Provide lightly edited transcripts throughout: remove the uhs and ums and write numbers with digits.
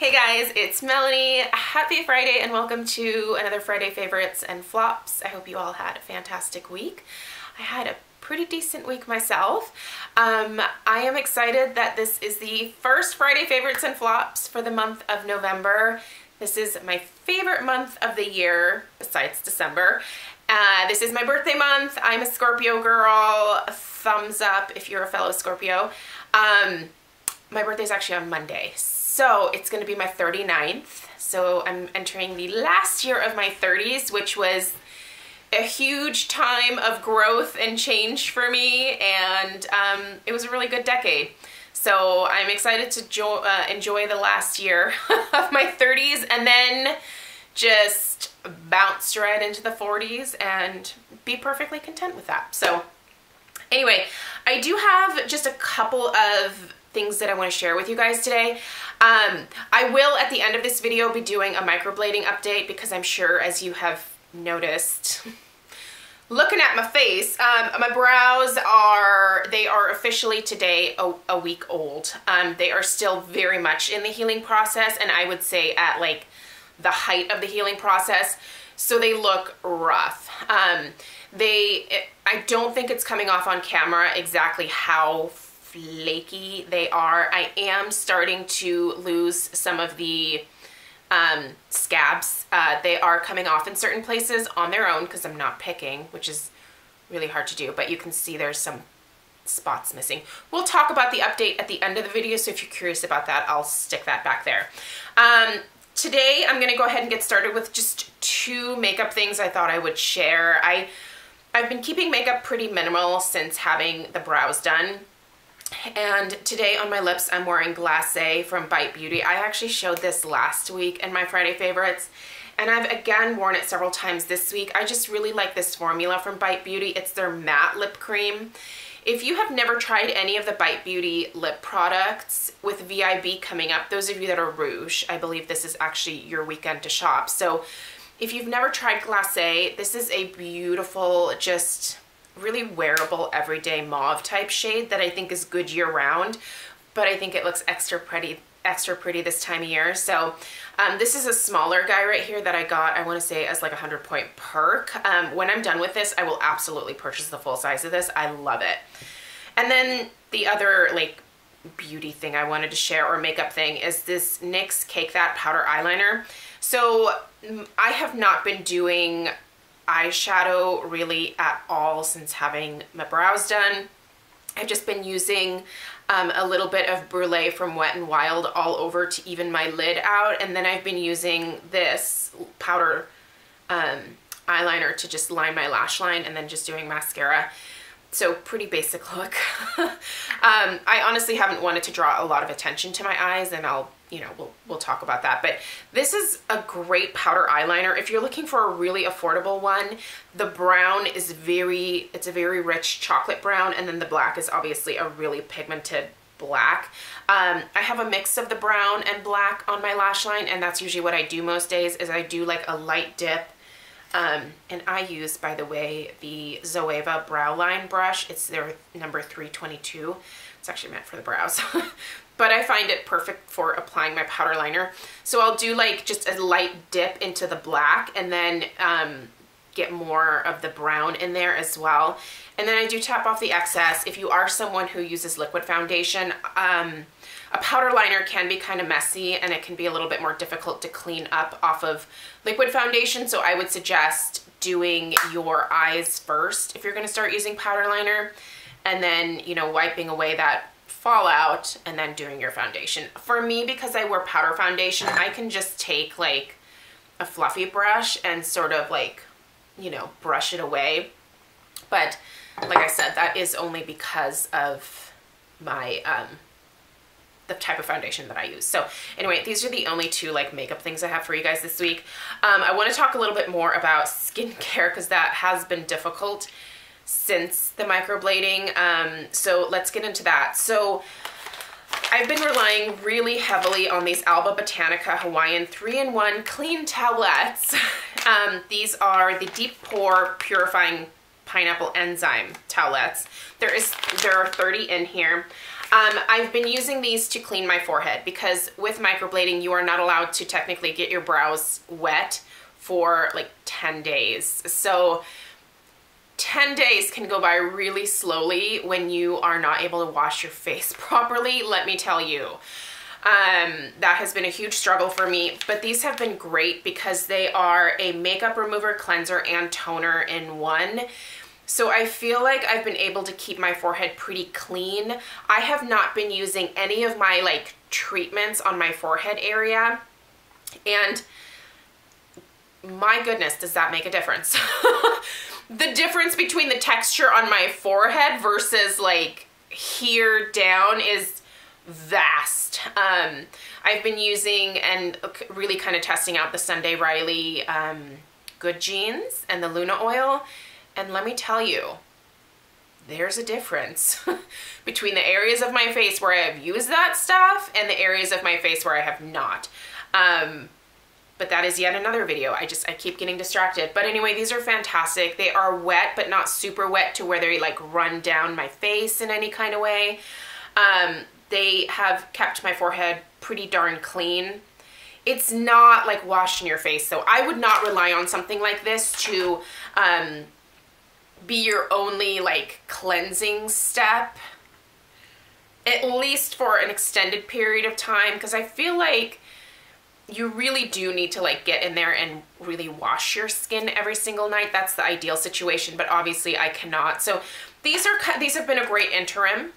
Hey guys, it's Melanie. Happy Friday and welcome to another Friday Favorites and Flops. I hope you all had a fantastic week. I had a pretty decent week myself. I am excited that this is the first Friday Favorites and Flops for the month of November. This is my favorite month of the year besides December. This is my birthday month. I'm a Scorpio girl. Thumbs up if you're a fellow Scorpio. My birthday's actually on Monday. So it's going to be my 39th. So I'm entering the last year of my 30s, which was a huge time of growth and change for me. And it was a really good decade. So I'm excited to enjoy the last year of my 30s and then just bounce right into the 40s and be perfectly content with that. So anyway, I do have just a couple of things that I want to share with you guys today. I will at the end of this video be doing a microblading update because I'm sure, as you have noticed looking at my face, my brows are officially today a week old. They are still very much in the healing process, and I would say at like the height of the healing process, so they look rough. I don't think it's coming off on camera exactly how flaky they are. I am starting to lose some of the scabs. They are coming off in certain places on their own because I'm not picking, which is really hard to do, but you can see there's some spots missing. We'll talk about the update at the end of the video, so if you're curious about that, I'll stick that back there. Today I'm gonna go ahead and get started with just two makeup things I thought I would share. I've been keeping makeup pretty minimal since having the brows done. And today on my lips, I'm wearing Glacé from Bite Beauty. I actually showed this last week in my Friday favorites, and I've again worn it several times this week. I just really like this formula from Bite Beauty. It's their matte lip cream. If you have never tried any of the Bite Beauty lip products, with VIB coming up, those of you that are rouge, I believe this is actually your weekend to shop. So if you've never tried Glacé, this is a beautiful, just really wearable everyday mauve type shade that I think is good year round, but I think it looks extra pretty this time of year. So this is a smaller guy right here that I got, I want to say, as like a 100-point perk. When I'm done with this, I will absolutely purchase the full size of this. I love it. And then the other like beauty thing I wanted to share, or makeup thing, is this NYX Cake That powder eyeliner. So I have not been doing eyeshadow really at all since having my brows done. I've just been using a little bit of Brulee from Wet n Wild all over to even my lid out, and then I've been using this powder eyeliner to just line my lash line, and then just doing mascara. So pretty basic look. I honestly haven't wanted to draw a lot of attention to my eyes, and we'll talk about that. But this is a great powder eyeliner. If you're looking for a really affordable one, the brown is it's a very rich chocolate brown, and then the black is obviously a really pigmented black. I have a mix of the brown and black on my lash line, and that's usually what I do most days, is I do like a light dip. And I use, by the way, the Zoeva brow line brush. It's their number 322. It's actually meant for the brows. But I find it perfect for applying my powder liner. So I'll do like just a light dip into the black, and then get more of the brown in there as well. And then I do tap off the excess. If you are someone who uses liquid foundation, a powder liner can be kind of messy, and it can be a little bit more difficult to clean up off of liquid foundation. So I would suggest doing your eyes first if you're going to start using powder liner, and then, wiping away that fallout and then doing your foundation. For me, because I wear powder foundation, I can just take like a fluffy brush and sort of like, brush it away. But like I said, that is only because of my the type of foundation that I use. So anyway, these are the only two like makeup things I have for you guys this week. I want to talk a little bit more about skincare because that has been difficult since the microblading. So let's get into that. So I've been relying really heavily on these Alba Botanica Hawaiian 3-in-1 clean towelettes. These are the Deep Pore Purifying Pineapple Enzyme towelettes. There are 30 in here. I've been using these to clean my forehead because with microblading, you are not allowed to technically get your brows wet for like 10 days. So 10 days can go by really slowly when you are not able to wash your face properly, let me tell you. That has been a huge struggle for me, but these have been great because they are a makeup remover, cleanser, and toner in one. So I feel like I've been able to keep my forehead pretty clean. I have not been using any of my like treatments on my forehead area, and my goodness, does that make a difference? The difference between the texture on my forehead versus like here down is vast. I've been using and really kind of testing out the Sunday Riley Good Genes and the Luna oil, and let me tell you, there's a difference between the areas of my face where I have used that stuff and the areas of my face where I have not. But that is yet another video. I keep getting distracted. But anyway, these are fantastic. They are wet, but not super wet to where they like run down my face in any kind of way. They have kept my forehead pretty darn clean. It's not like washing your face, so I would not rely on something like this to be your only like cleansing step, at least for an extended period of time, because I feel like you really do need to like get in there and really wash your skin every single night. That's the ideal situation, but obviously I cannot. So these have been a great interim,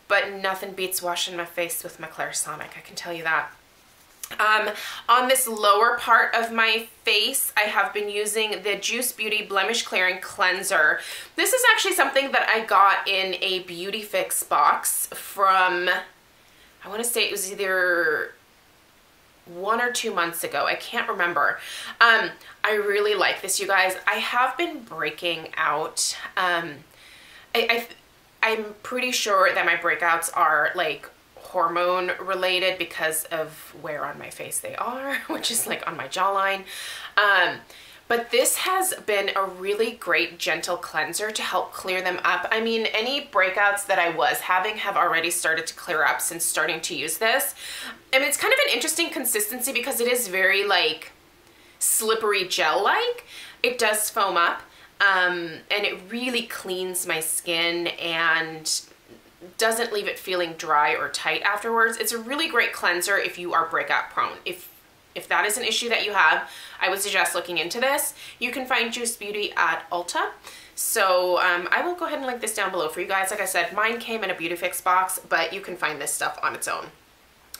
but nothing beats washing my face with my Clarisonic, I can tell you that. On this lower part of my face, I have been using the Juice Beauty Blemish Clearing Cleanser. This is actually something that I got in a Beauty Fix box from, I want to say it was either 1 or 2 months ago. I can't remember. I really like this, you guys. I have been breaking out. I'm pretty sure that my breakouts are like hormone related because of where on my face they are, which is like on my jawline. But this has been a really great gentle cleanser to help clear them up. I mean, any breakouts that I was having have already started to clear up since starting to use this. And it's kind of an interesting consistency because it is very like slippery gel-like. It does foam up, and it really cleans my skin and doesn't leave it feeling dry or tight afterwards. It's a really great cleanser if you are breakout prone. If that is an issue that you have, I would suggest looking into this. You can find Juice Beauty at Ulta. So I will go ahead and link this down below for you guys. Like I said, mine came in a Beauty Fix box, but you can find this stuff on its own.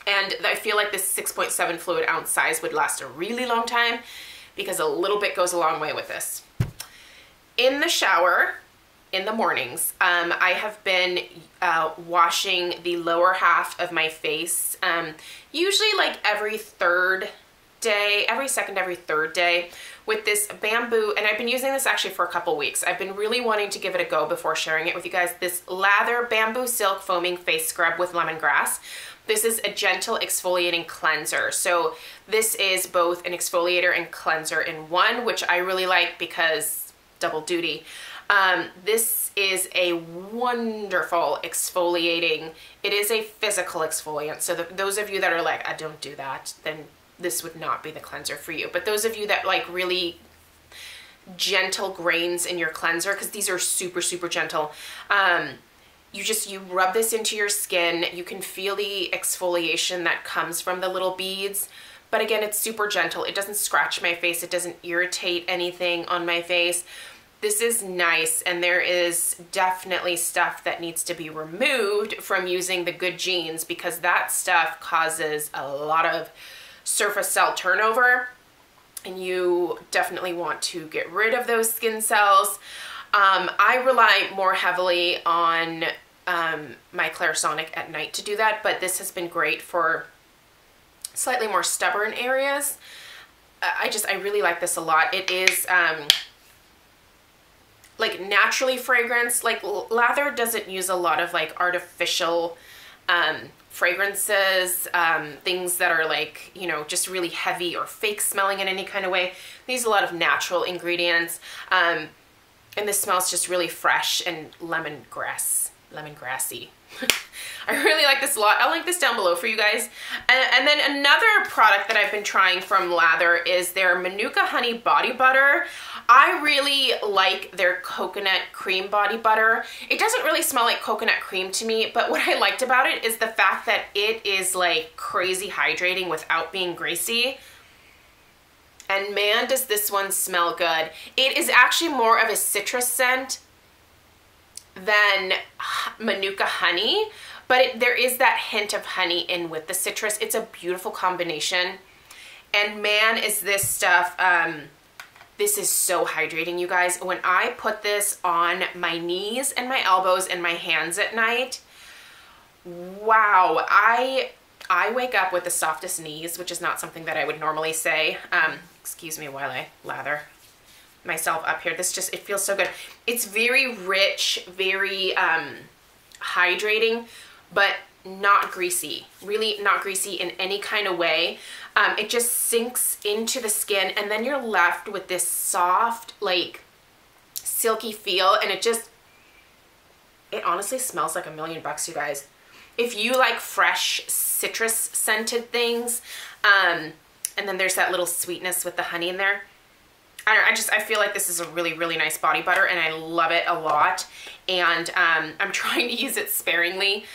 And I feel like this 6.7 fluid ounce size would last a really long time because a little bit goes a long way with this. In the shower, in the mornings, I have been washing the lower half of my face, usually like every third day, every second, every third day, with this bamboo, and I've been using this actually for a couple weeks. I've been really wanting to give it a go before sharing it with you guys. This Lather Bamboo Silk Foaming Face Scrub with Lemongrass. This is a gentle exfoliating cleanser. So this is both an exfoliator and cleanser in one, which I really like because double duty. This is a wonderful exfoliating, it is a physical exfoliant. So those of you that are like, I don't do that, then this would not be the cleanser for you. But those of you that like really gentle grains in your cleanser, because these are super, super gentle, you rub this into your skin. You can feel the exfoliation that comes from the little beads. But again, it's super gentle. It doesn't scratch my face. It doesn't irritate anything on my face. This is nice, and there is definitely stuff that needs to be removed from using the Good Genes because that stuff causes a lot of surface cell turnover, and you definitely want to get rid of those skin cells. I rely more heavily on my Clarisonic at night to do that, but this has been great for slightly more stubborn areas. I really like this a lot. It is like naturally fragranced. Like Lather doesn't use a lot of like artificial fragrances, things that are like, you know, just really heavy or fake smelling in any kind of way. They use a lot of natural ingredients, and this smells just really fresh and lemongrass lemongrassy. I really like this a lot. I'll link this down below for you guys. And then another product that I've been trying from Lather is their Manuka Honey Body Butter. I really like their coconut cream body butter. It doesn't really smell like coconut cream to me, but what I liked about it is the fact that it is like crazy hydrating without being greasy. And man, does this one smell good. It is actually more of a citrus scent than Manuka honey, but there is that hint of honey in with the citrus. It's a beautiful combination. And man, is this stuff, this is so hydrating, you guys. When I put this on my knees and my elbows and my hands at night, wow, I wake up with the softest knees, which is not something that I would normally say. Excuse me while I lather myself up here. This just, it feels so good. It's very rich, very hydrating, but not greasy. Really not greasy in any kind of way. It just sinks into the skin, and then you're left with this soft, like, silky feel, and it honestly smells like $1,000,000, you guys. If you like fresh citrus scented things, and then there's that little sweetness with the honey in there. I don't know, I feel like this is a really, really nice body butter, and I love it a lot. And I'm trying to use it sparingly,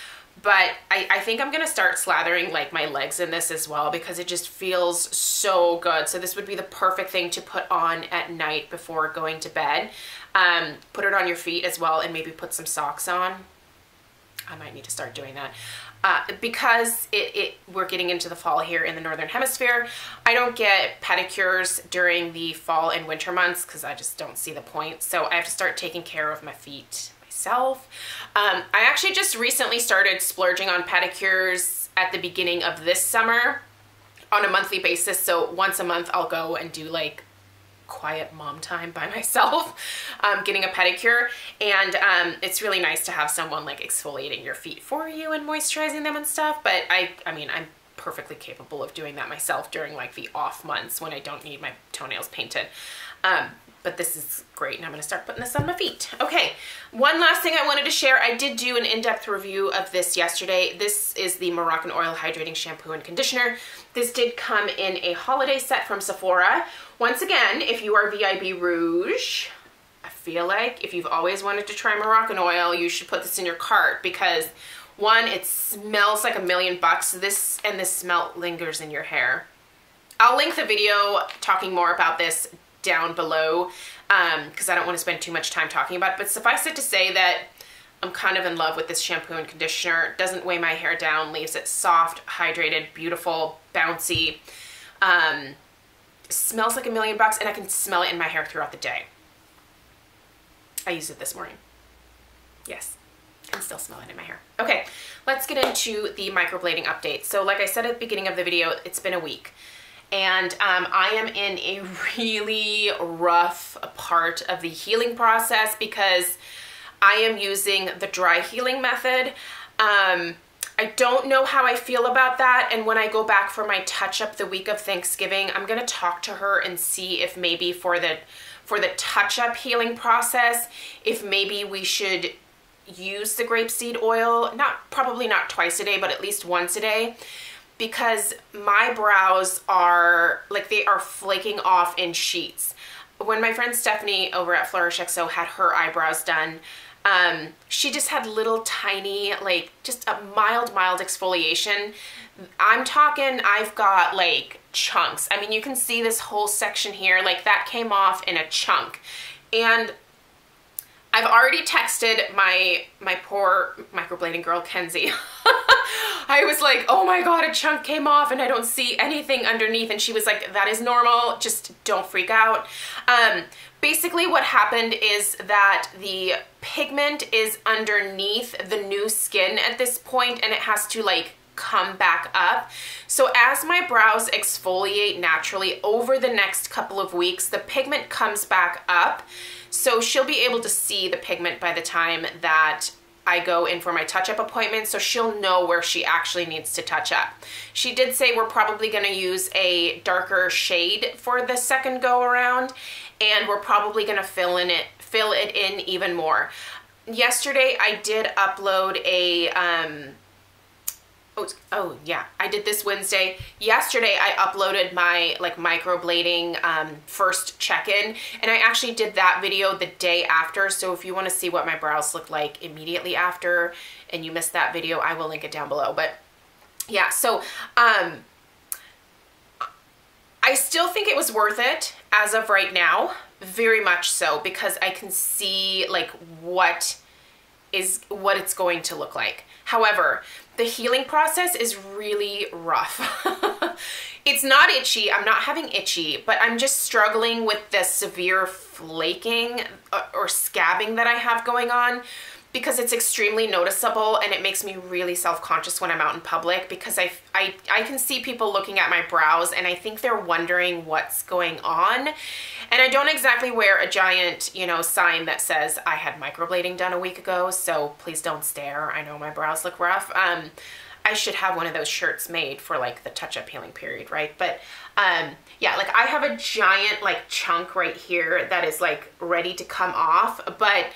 but I think I'm gonna start slathering like my legs in this as well, because it just feels so good. So this would be the perfect thing to put on at night before going to bed. Put it on your feet as well, and maybe put some socks on. I might need to start doing that. Because we're getting into the fall here in the Northern Hemisphere. I don't get pedicures during the fall and winter months because I just don't see the point. So I have to start taking care of my feet myself. I actually just recently started splurging on pedicures at the beginning of this summer on a monthly basis. So once a month I'll go and do like quiet mom time by myself, getting a pedicure. And it's really nice to have someone like exfoliating your feet for you and moisturizing them and stuff. But I mean, I'm perfectly capable of doing that myself during like the off months when I don't need my toenails painted. But this is great, and I'm gonna start putting this on my feet. Okay, one last thing I wanted to share. I did do an in-depth review of this yesterday. This is the Moroccan Oil Hydrating Shampoo and Conditioner. This did come in a holiday set from Sephora. Once again, if you are VIB Rouge, I feel like if you've always wanted to try Moroccan oil, you should put this in your cart, because one, it smells like $1,000,000. This smell lingers in your hair. I'll link the video talking more about this down below, because I don't want to spend too much time talking about it, but suffice it to say that I'm kind of in love with this shampoo and conditioner. It doesn't weigh my hair down, leaves it soft, hydrated, beautiful, bouncy. Smells like $1,000,000, and I can smell it in my hair throughout the day. I used it this morning. Yes, I can still smell it in my hair. Okay, let's get into the microblading update. So like I said at the beginning of the video, it's been a week. And I am in a really rough part of the healing process because I am using the dry healing method. I don't know how I feel about that, and when I go back for my touch-up the week of Thanksgiving, I'm gonna talk to her and see if maybe for the touch-up healing process, if maybe we should use the grapeseed oil, probably not twice a day, but at least once a day. Because my brows are, like, they are flaking off in sheets. When my friend Stephanie over at Flourish XO had her eyebrows done, she just had little tiny, like, just a mild exfoliation. I'm talking, I've got, like, chunks. I mean, you can see this whole section here, like, that came off in a chunk. And I've already texted my poor microblading girl, Kenzie. I was like, oh my God, a chunk came off and I don't see anything underneath. And she was like, that is normal, just don't freak out. Basically what happened is that the pigment is underneath the new skin at this point, and it has to like come back up. So as my brows exfoliate naturally over the next couple of weeks, the pigment comes back up. So she'll be able to see the pigment by the time that I go in for my touch-up appointment, so she'll know where she actually needs to touch up. She did say we're probably gonna use a darker shade for the second go around, and we're probably gonna fill it in even more. yesterday I did upload a, oh yeah, I did this Wednesday. Yesterday I uploaded my like microblading first check-in, and I actually did that video the day after. So if you want to see what my brows look like immediately after and you missed that video, I will link it down below. But yeah, so I still think it was worth it as of right now, very much so, because I can see like what it's going to look like. However, the healing process is really rough. It's not itchy. I'm not having itchy, but I'm just struggling with the severe flaking or scabbing that I have going on, because it's extremely noticeable, and it makes me really self-conscious when I'm out in public, because I can see people looking at my brows and I think they're wondering what's going on. And I don't exactly wear a giant, you know, sign that says I had microblading done a week ago, so please don't stare. I know my brows look rough. I should have one of those shirts made for like the touch-up healing period, right? But yeah, like I have a giant like chunk right here that is like ready to come off, but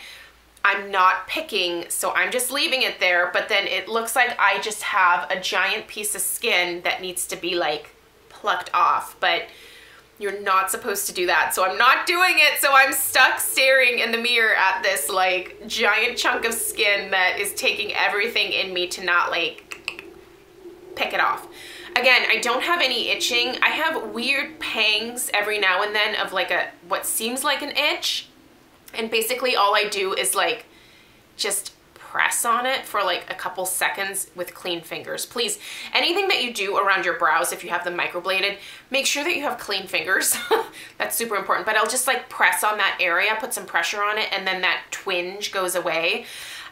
I'm not picking, so I'm just leaving it there. But then it looks like I just have a giant piece of skin that needs to be like plucked off, but you're not supposed to do that. So I'm not doing it. So I'm stuck staring in the mirror at this like giant chunk of skin that is taking everything in me to not like pick it off. Again, I don't have any itching. I have weird pangs every now and then of like what seems like an itch. And basically all I do is like just press on it for like a couple seconds with clean fingers. Please, anything that you do around your brows, if you have them microbladed, make sure that you have clean fingers. That's super important. But I'll just like press on that area, put some pressure on it, and then that twinge goes away.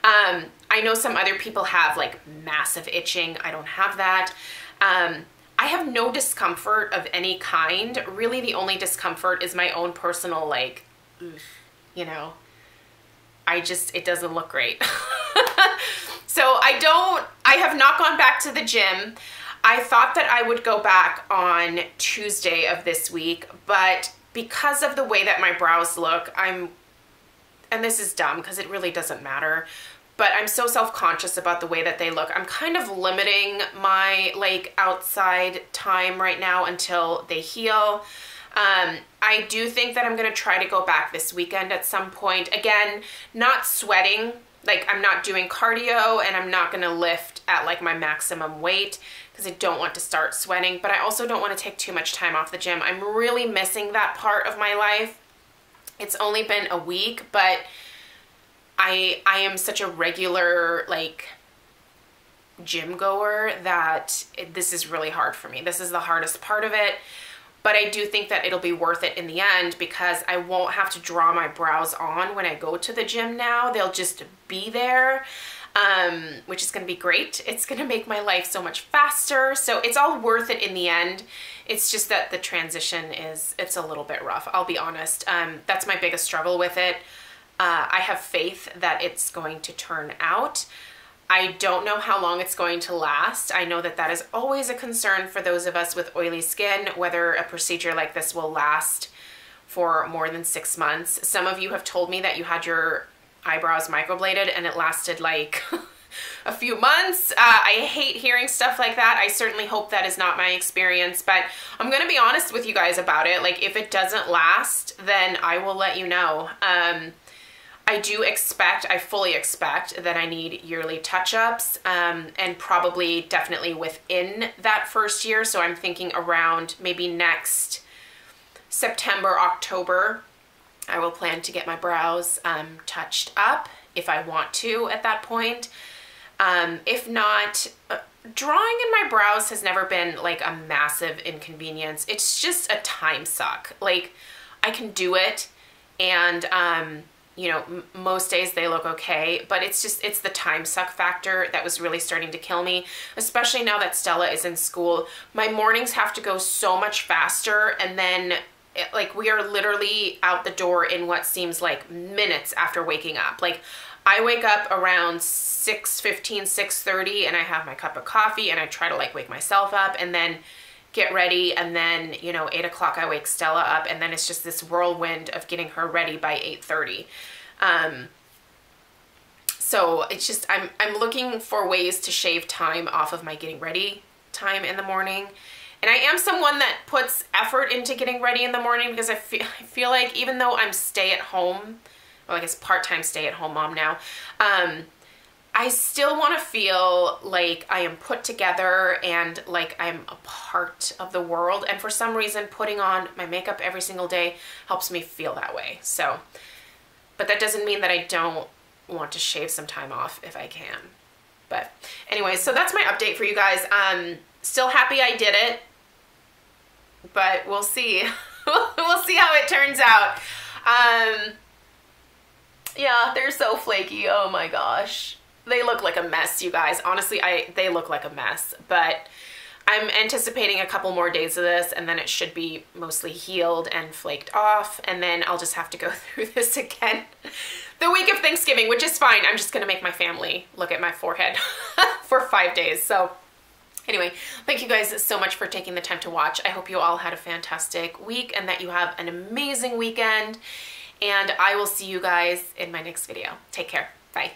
I know some other people have like massive itching. I don't have that. I have no discomfort of any kind. Really, the only discomfort is my own personal like, you know, it doesn't look great. So I have not gone back to the gym. I thought that I would go back on Tuesday of this week, but because of the way that my brows look, and this is dumb because it really doesn't matter, but I'm so self-conscious about the way that they look. I'm kind of limiting my like outside time right now until they heal. I do think that I'm going to try to go back this weekend at some point. Again, not sweating, like I'm not doing cardio, and I'm not going to lift at like my maximum weight because I don't want to start sweating, but I also don't want to take too much time off the gym. I'm really missing that part of my life. It's only been a week, but I am such a regular like gym goer that this is really hard for me. This is the hardest part of it. But I do think that it'll be worth it in the end, because I won't have to draw my brows on when I go to the gym now. They'll just be there, which is going to be great. It's going to make my life so much faster. So it's all worth it in the end. It's just that the transition it's a little bit rough. I'll be honest. That's my biggest struggle with it. I have faith that it's going to turn out. I don't know how long it's going to last. I know that that is always a concern for those of us with oily skin, whether a procedure like this will last for more than 6 months. Some of you have told me that you had your eyebrows microbladed and it lasted like a few months. I hate hearing stuff like that. I certainly hope that is not my experience, but I'm gonna be honest with you guys about it. Like if it doesn't last, then I will let you know. I fully expect that I need yearly touch-ups, and probably definitely within that first year. So I'm thinking around maybe next September, October, I will plan to get my brows touched up if I want to at that point. If not, drawing in my brows has never been like a massive inconvenience. It's just a time suck. Like I can do it, and you know, most days they look okay, but it's the time suck factor that was really starting to kill me, especially now that Stella is in school. My mornings have to go so much faster, and then like we are literally out the door in what seems like minutes after waking up. Like I wake up around 6:15, 6:30, and I have my cup of coffee, and I try to like wake myself up and then get ready, and then, you know, 8 o'clock I wake Stella up, and then it's just this whirlwind of getting her ready by 8:30. So it's just, I'm looking for ways to shave time off of my getting ready time in the morning. And I am someone that puts effort into getting ready in the morning because I feel like even though I'm stay-at-home, well, I guess part-time stay-at-home mom now, I still want to feel like I am put together and like I'm a part of the world. And for some reason, putting on my makeup every single day helps me feel that way. So, but that doesn't mean that I don't want to shave some time off if I can. But anyway, so that's my update for you guys. Still happy I did it, but we'll see. We'll see how it turns out. Yeah, they're so flaky. Oh my gosh. They look like a mess, you guys. Honestly, they look like a mess, but I'm anticipating a couple more days of this and then it should be mostly healed and flaked off, and then I'll just have to go through this again the week of Thanksgiving, which is fine. I'm just gonna make my family look at my forehead for 5 days. So anyway, thank you guys so much for taking the time to watch. I hope you all had a fantastic week and that you have an amazing weekend, and I will see you guys in my next video. Take care. Bye.